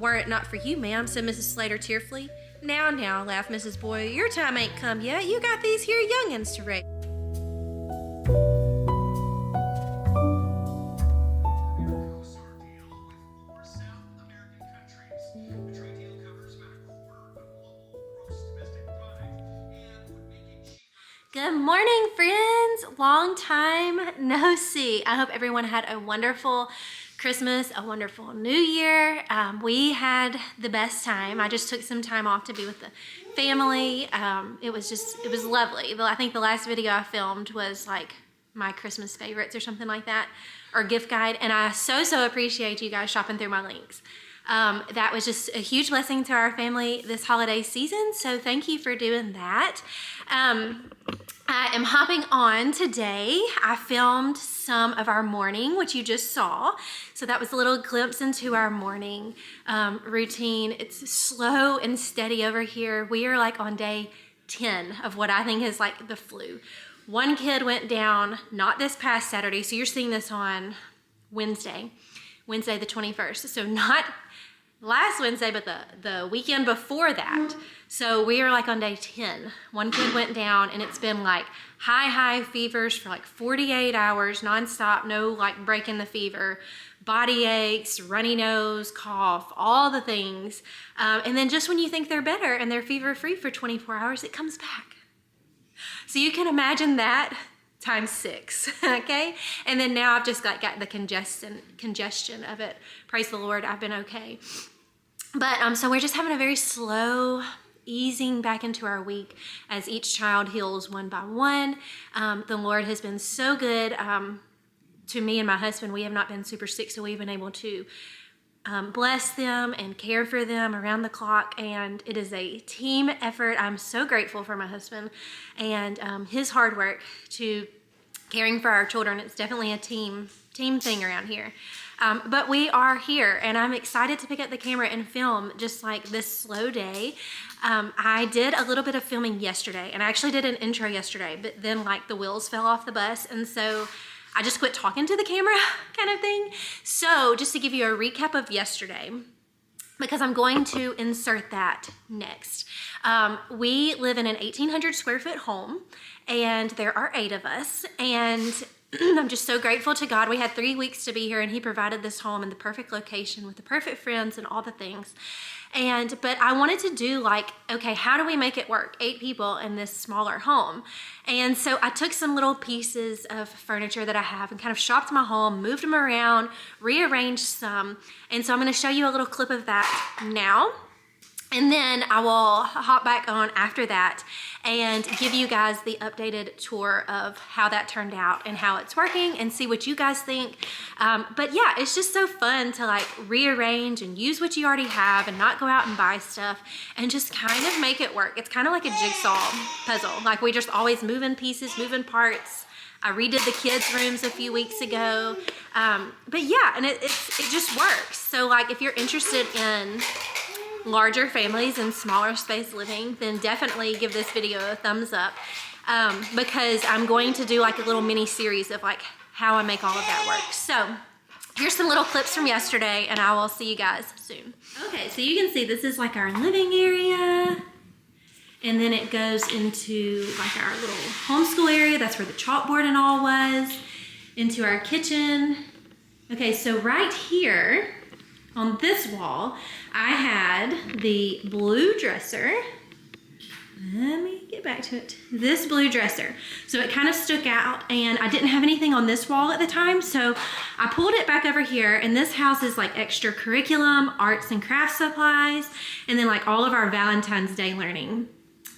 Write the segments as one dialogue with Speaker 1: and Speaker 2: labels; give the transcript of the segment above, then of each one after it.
Speaker 1: Were it not for you, ma'am, said Mrs. Slater tearfully. Now, now, laughed Mrs. Boyle, your time ain't come yet. You got these here young'uns to raise. Good morning, friends. Long time no see. I hope everyone had a wonderful Christmas, a wonderful New Year. We had the best time. I just took some time off to be with the family. It was lovely. I think the last video I filmed was like my Christmas favorites or something like that, or gift guide. And I so appreciate you guys shopping through my links. That was just a huge blessing to our family this holiday season. So thank you for doing that. I am hopping on today. I filmed some of our morning, which you just saw. So that was a little glimpse into our morning routine. It's slow and steady over here. We are like on day 10 of what I think is like the flu. One kid went down, not this past Saturday. So you're seeing this on Wednesday the 21st. So not last Wednesday, but the weekend before that. So we are like on day 10. One kid went down and it's been like high fevers for like 48 hours nonstop, no like breaking the fever, body aches, runny nose, cough, all the things. And then just when you think they're better and they're fever free for 24 hours, it comes back. So you can imagine that times 6, okay? And then now I've just got the congestion of it. Praise the Lord, I've been okay. But so we're just having a very slow easing back into our week as each child heals one by one. The Lord has been so good to me and my husband. We have not been super sick, so we've been able to bless them and care for them around the clock, and it is a team effort. I'm so grateful for my husband and his hard work to caring for our children. It's definitely a team thing around here. But we are here, and I'm excited to pick up the camera and film just like this slow day. I did a little bit of filming yesterday, and I actually did an intro yesterday, but then like the wheels fell off the bus, and so I just quit talking to the camera kind of thing. So just to give you a recap of yesterday, because I'm going to insert that next. We live in an 1,800 square foot home, and there are 8 of us, and I'm just so grateful to God. We had 3 weeks to be here, and he provided this home in the perfect location with the perfect friends and all the things. But I wanted to do like, okay, how do we make it work? 8 people in this smaller home. And so I took some little pieces of furniture that I have and kind of shopped my home, moved them around, rearranged some. And so I'm going to show you a little clip of that now. And then I will hop back on after that and give you guys the updated tour of how that turned out and how it's working and see what you guys think. But yeah, it's just so fun to like rearrange and use what you already have and not go out and buy stuff and just kind of make it work. It's kind of like a jigsaw puzzle. Like we just always moving pieces, moving parts. I redid the kids' rooms a few weeks ago. But yeah, and it just works. So like if you're interested in larger families and smaller space living, then definitely give this video a thumbs up, because I'm going to do like a little mini series of like how I make all of that work. So here's some little clips from yesterday, and I will see you guys soon. Okay, so you can see this is like our living area, and then it goes into like our little homeschool area. That's where the chalkboard and all was, into our kitchen. Okay, so right here on this wall, I had the blue dresser. Let me get back to it. This blue dresser. So it kind of stuck out, and I didn't have anything on this wall at the time, so I pulled it back over here, and this house is like extra curriculum, arts and crafts supplies, and then like all of our Valentine's Day learning.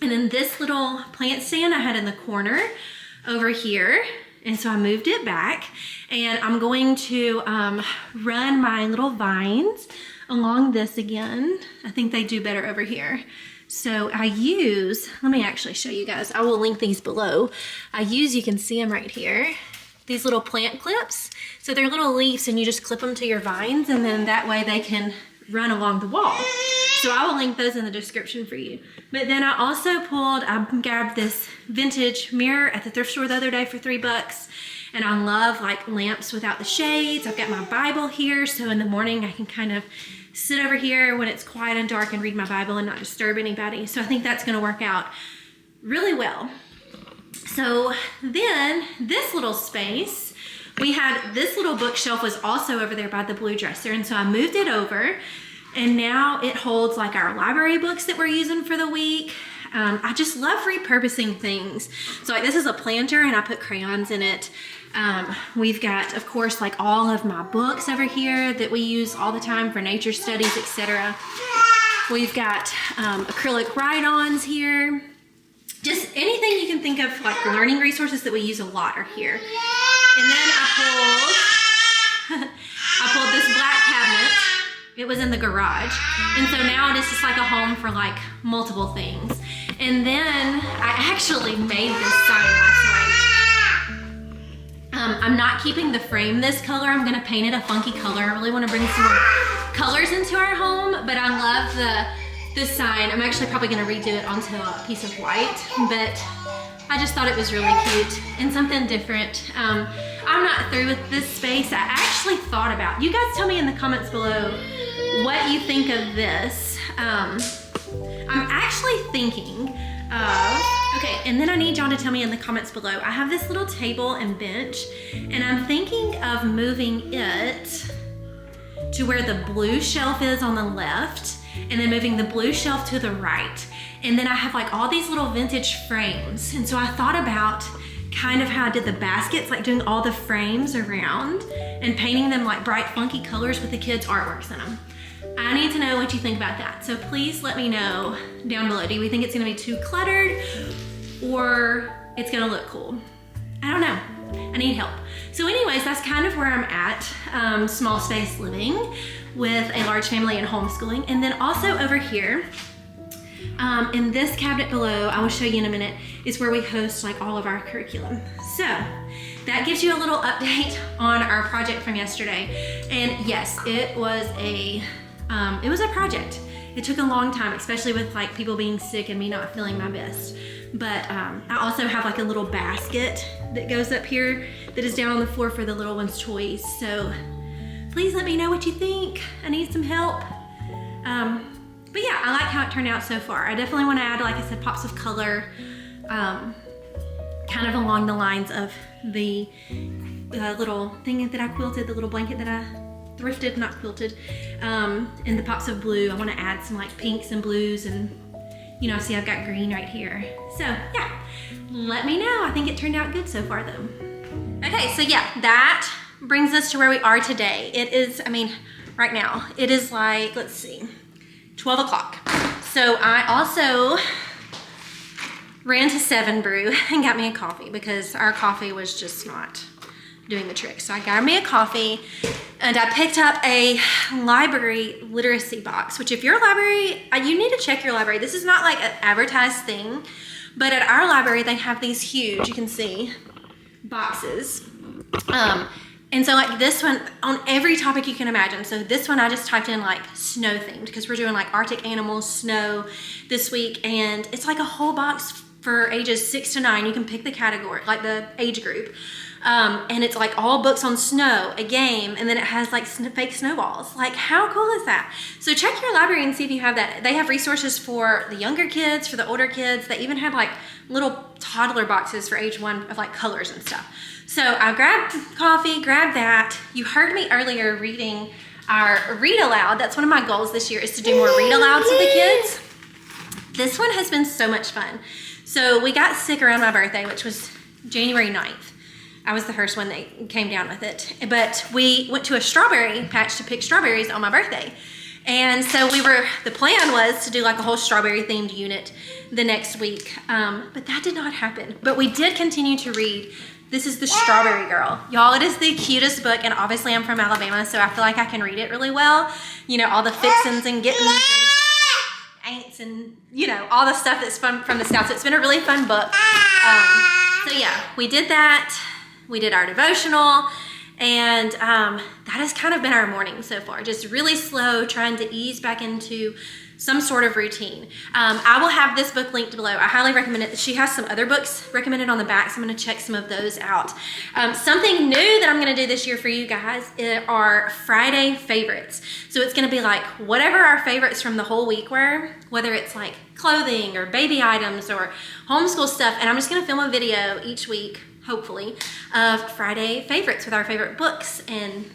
Speaker 1: And then this little plant stand I had in the corner over here, and so I moved it back, and I'm going to run my little vines along this again. I think they do better over here. So I use, let me actually show you guys. I will link these below. I use, you can see them right here, these little plant clips. So they're little leaves, and you just clip them to your vines, and then that way they can run along the wall. So I will link those in the description for you. But then I also grabbed this vintage mirror at the thrift store the other day for $3. And I love like lamps without the shades. I've got my Bible here, so in the morning I can kind of sit over here when it's quiet and dark and read my Bible and not disturb anybody. So I think that's gonna work out really well. So then this little space, we had this little bookshelf was also over there by the blue dresser, and so I moved it over, and now it holds like our library books that we're using for the week. I just love repurposing things. So like this is a planter, and I put crayons in it. We've got, of course, like all of my books over here that we use all the time for nature studies, etc. We've got acrylic write-ons here. Just anything you can think of, like learning resources that we use a lot are here. And then I pulled this black cabinet. It was in the garage. And so now it is just like a home for like multiple things. And then I actually made this sign last night. I'm not keeping the frame this color. I'm gonna paint it a funky color. I really wanna bring some more colors into our home, but I love this sign. I'm actually probably gonna redo it onto a piece of white, but I just thought it was really cute and something different. I'm not through with this space. I actually thought about, you guys tell me in the comments below what you think of this. I'm actually thinking of, okay, and then I need y'all to tell me in the comments below. I have this little table and bench, and I'm thinking of moving it to where the blue shelf is on the left, and then moving the blue shelf to the right. And then I have like all these little vintage frames. And so I thought about kind of how I did the baskets, like doing all the frames around and painting them like bright, funky colors with the kids' artworks in them. I need to know what you think about that. So please let me know down below. Do we think it's gonna be too cluttered, or it's gonna look cool? I don't know, I need help. So anyways, that's kind of where I'm at, small space living with a large family and homeschooling. And then also over here, in this cabinet below, I will show you in a minute, is where we host like all of our curriculum. So that gives you a little update on our project from yesterday. And yes, it was a project. It took a long time, especially with like people being sick and me not feeling my best. But I also have like a little basket that goes up here that is down on the floor for the little ones' toys. So please let me know what you think. I need some help. But yeah, I like how it turned out so far. I definitely want to add, like I said, pops of color, kind of along the lines of the little thing that I quilted, the little blanket that I thrifted, not quilted, and the pops of blue. I want to add some like pinks and blues, and you know, see I've got green right here. So yeah, let me know. I think it turned out good so far though. Okay, so yeah, that brings us to where we are today. It is, I mean, right now, it is like, let's see, 12 o'clock. So I also ran to 7 Brew and got me a coffee because our coffee was just not doing the trick. So I got me a coffee, and I picked up a library literacy box, which if your library, you need to check your library. This is not like an advertised thing, but at our library, they have these huge, you can see, boxes. And so like this one, on every topic you can imagine. So this one I just typed in like snow themed because we're doing like Arctic animals, snow this week. And it's like a whole box for ages 6 to 9. You can pick the category, like the age group. And it's like all books on snow, a game, and then it has like fake snowballs. Like, how cool is that? So check your library and see if you have that. They have resources for the younger kids, for the older kids. They even have like little toddler boxes for age 1 of like colors and stuff. So I grabbed coffee, grabbed that. You heard me earlier reading our read aloud. That's one of my goals this year, is to do more read alouds to the kids. This one has been so much fun. So we got sick around my birthday, which was January 9th. I was the first one that came down with it. But we went to a strawberry patch to pick strawberries on my birthday. And so the plan was to do like a whole strawberry themed unit the next week. But that did not happen. But we did continue to read. This is The Strawberry Girl. Y'all, it is the cutest book, and obviously I'm from Alabama, so I feel like I can read it really well. You know, all the fixins and gittins and ain'ts and, you know, all the stuff that's fun from the Scouts. So it's been a really fun book. So yeah, we did that. We did our devotional, and that has kind of been our morning so far. Just really slow, trying to ease back into some sort of routine. I will have this book linked below. I highly recommend it. She has some other books recommended on the back, so I'm gonna check some of those out. Something new that I'm gonna do this year for you guys are Friday favorites. So it's gonna be like whatever our favorites from the whole week were, whether it's like clothing or baby items or homeschool stuff, and I'm just gonna film a video each week, hopefully, of Friday favorites with our favorite books and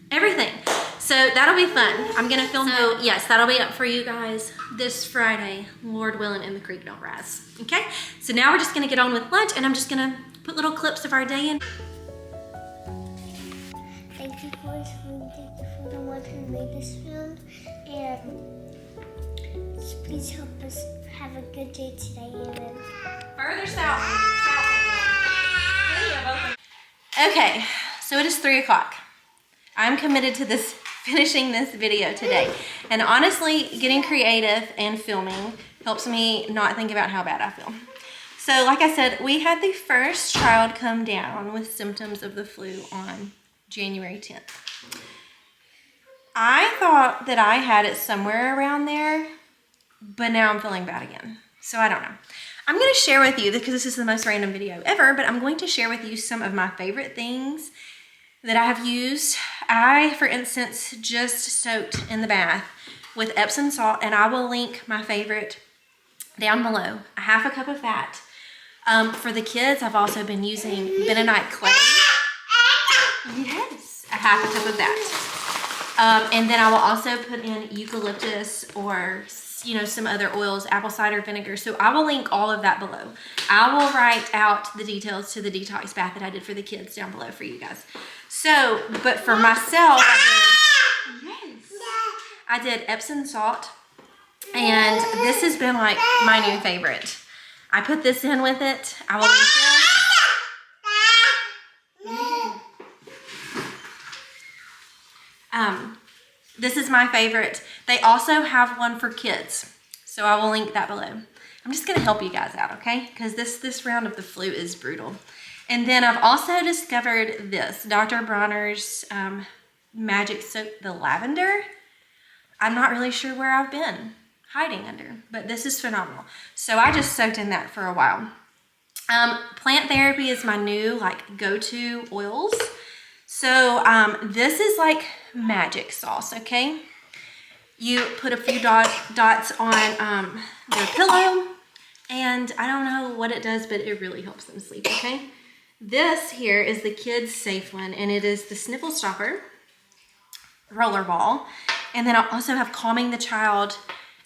Speaker 1: everything. So that'll be fun. I'm gonna film, so yes, that'll be up for you guys this Friday, Lord willing, and the creek don't rise. Okay, so now we're just gonna get on with lunch, and I'm just gonna put little clips of our day in.
Speaker 2: Thank you for this food. Thank you for the one who made this food. And please help us have a good day today. And
Speaker 1: further south. Okay, so it is 3 o'clock. I'm committed to finishing this video today. And honestly, getting creative and filming helps me not think about how bad I feel. So like I said, we had the first child come down with symptoms of the flu on January 10th. I thought that I had it somewhere around there, but now I'm feeling bad again. So I don't know. I'm going to share with you, because this is the most random video ever, but I'm going to share with you some of my favorite things that I have used. I, for instance, just soaked in the bath with Epsom salt, and I will link my favorite down below. A half a cup of that. For the kids, I've also been using bentonite clay. Yes, a half a cup of that. And then I will also put in eucalyptus or, you know, some other oils, apple cider vinegar. So I will link all of that below. I will write out the details to the detox bath that I did for the kids down below for you guys. So, but for myself, I did Epsom salt, and this has been like my new favorite. I put this in with it. I will link this. This is my favorite. They also have one for kids, so I will link that below. I'm just gonna help you guys out, okay? Because this round of the flu is brutal. And then I've also discovered this, Dr. Bronner's Magic Soap, the lavender. I'm not really sure where I've been hiding under, but this is phenomenal. So I just soaked in that for a while. Plant therapy is my new like go-to oils. So this is like magic sauce, okay? You put a few dots on their pillow, and I don't know what it does, but it really helps them sleep, okay? This here is the kids' safe one, and it is the Sniffle Stopper Rollerball. And then I also have Calming the Child,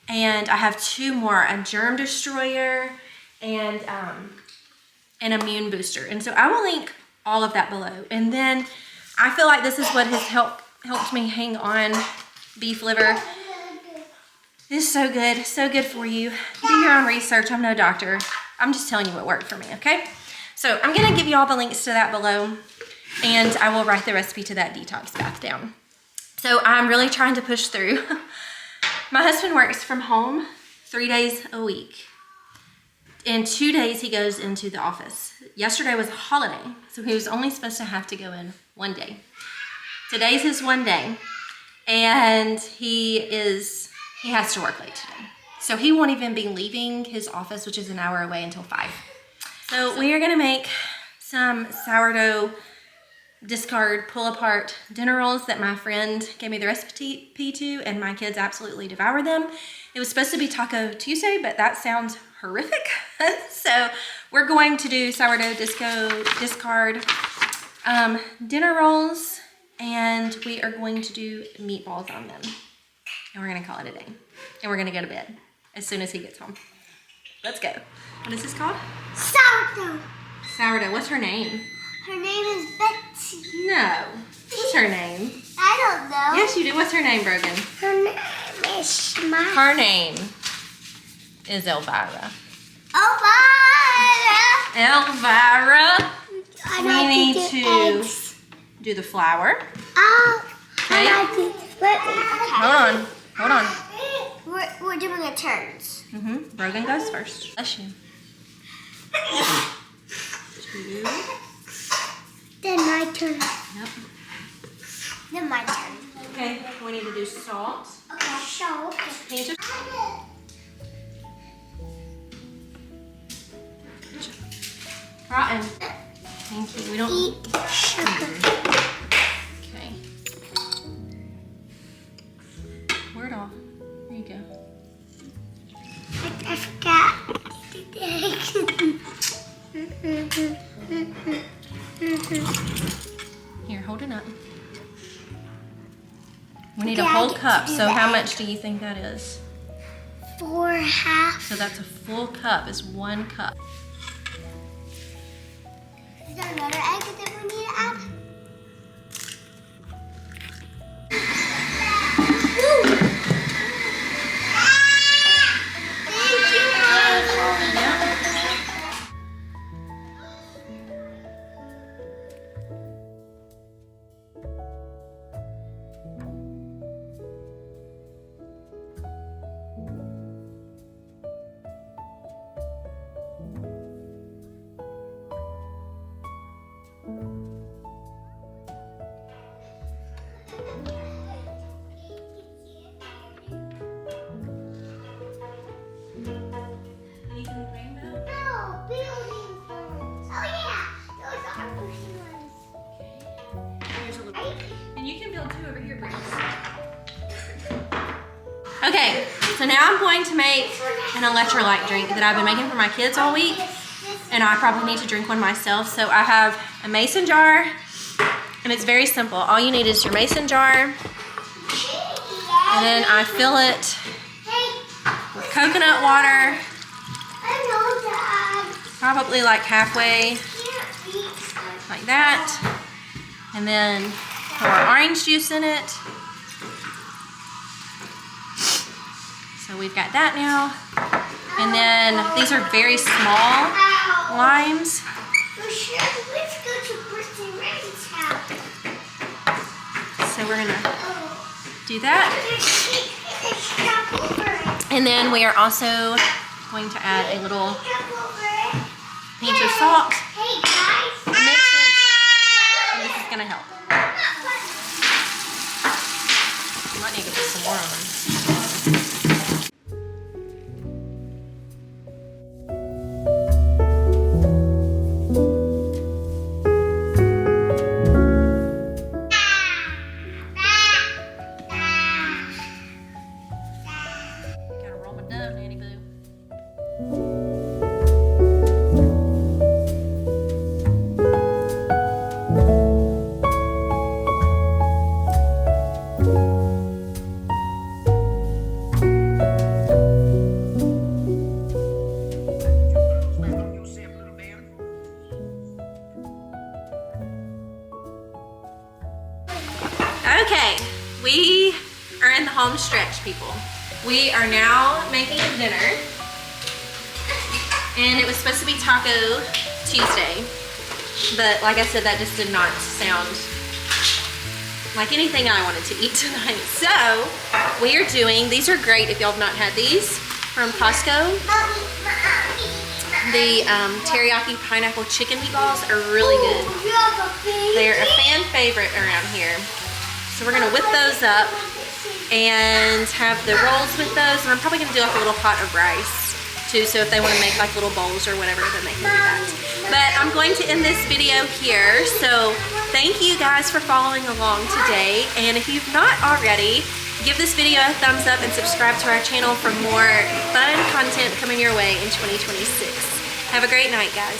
Speaker 1: and I have 2 more, a Germ Destroyer and an Immune Booster. And so I will link all of that below. And then I feel like this is what has helped me hang on. Beef liver. This is so good for you. Do your own research. I'm no doctor. I'm just telling you what worked for me, okay? So I'm gonna give you all the links to that below, and I will write the recipe to that detox bath down. So I'm really trying to push through. My husband works from home 3 days a week. In 2 days, he goes into the office. Yesterday was a holiday, so he was only supposed to have to go in 1 day. Today's his 1 day, and he has to work late today. So he won't even be leaving his office, which is an hour away, until 5. So we are gonna make some sourdough discard, pull apart dinner rolls that my friend gave me the recipe to, and my kids absolutely devour them. It was supposed to be Taco Tuesday, but that sounds horrific. So we're going to do sourdough discard dinner rolls, and we are going to do meatballs on them. And we're gonna call it a day. And we're gonna go to bed as soon as he gets home. Let's go. What is this called?
Speaker 2: Sourdough.
Speaker 1: Sourdough. What's her name?
Speaker 2: Her name is Betsy.
Speaker 1: No. What's her name?
Speaker 2: I don't know.
Speaker 1: Yes, you do. What's her name, Brogan?
Speaker 2: Her name is
Speaker 1: Her name is Elvira. Elvira. We need to do the flour.
Speaker 2: Oh.
Speaker 1: Okay. Hold on.
Speaker 2: We're doing a turns.
Speaker 1: Brogan goes first. Bless you. 2.
Speaker 2: Then my turn.
Speaker 1: Yep.
Speaker 2: Then my turn.
Speaker 1: Okay, we need to do salt.
Speaker 2: Okay, so.
Speaker 1: Can you just... Rotten. Thank you. We don't
Speaker 2: Eat sugar.
Speaker 1: Okay. Word off. There you go.
Speaker 2: I forgot.
Speaker 1: Here, hold it up. We need a whole cup. So how much do you think that is?
Speaker 2: 4.5.
Speaker 1: So that's a full cup. Is 1 cup.
Speaker 2: Is there another egg that we need to add?
Speaker 1: Okay, so now I'm going to make an electrolyte drink that I've been making for my kids all week, and I probably need to drink one myself. So I have a mason jar, and it's very simple. All you need is your mason jar, and then I fill it with coconut water, probably like halfway, like that, and then pour orange juice in it. So we've got that now. And then these are very small limes. So we're gonna do that. And then we are also going to add a little pinch of salt. Mix it, and this is gonna help. I might need to put some more on. Okay, we are in the home stretch, people. We are now making dinner, and it was supposed to be Taco Tuesday, but like I said, that just did not sound like anything I wanted to eat tonight. So we are doing, these are great if y'all have not had these from Costco. The teriyaki pineapple chicken meatballs are really good. They're a fan favorite around here. So we're gonna whip those up and have the rolls with those, and I'm probably gonna do like a little pot of rice too, so if they want to make like little bowls or whatever, then they can do that. But I'm going to end this video here, so thank you guys for following along today, and if you've not already, give this video a thumbs up and subscribe to our channel for more fun content coming your way in 2026. Have a great night, guys.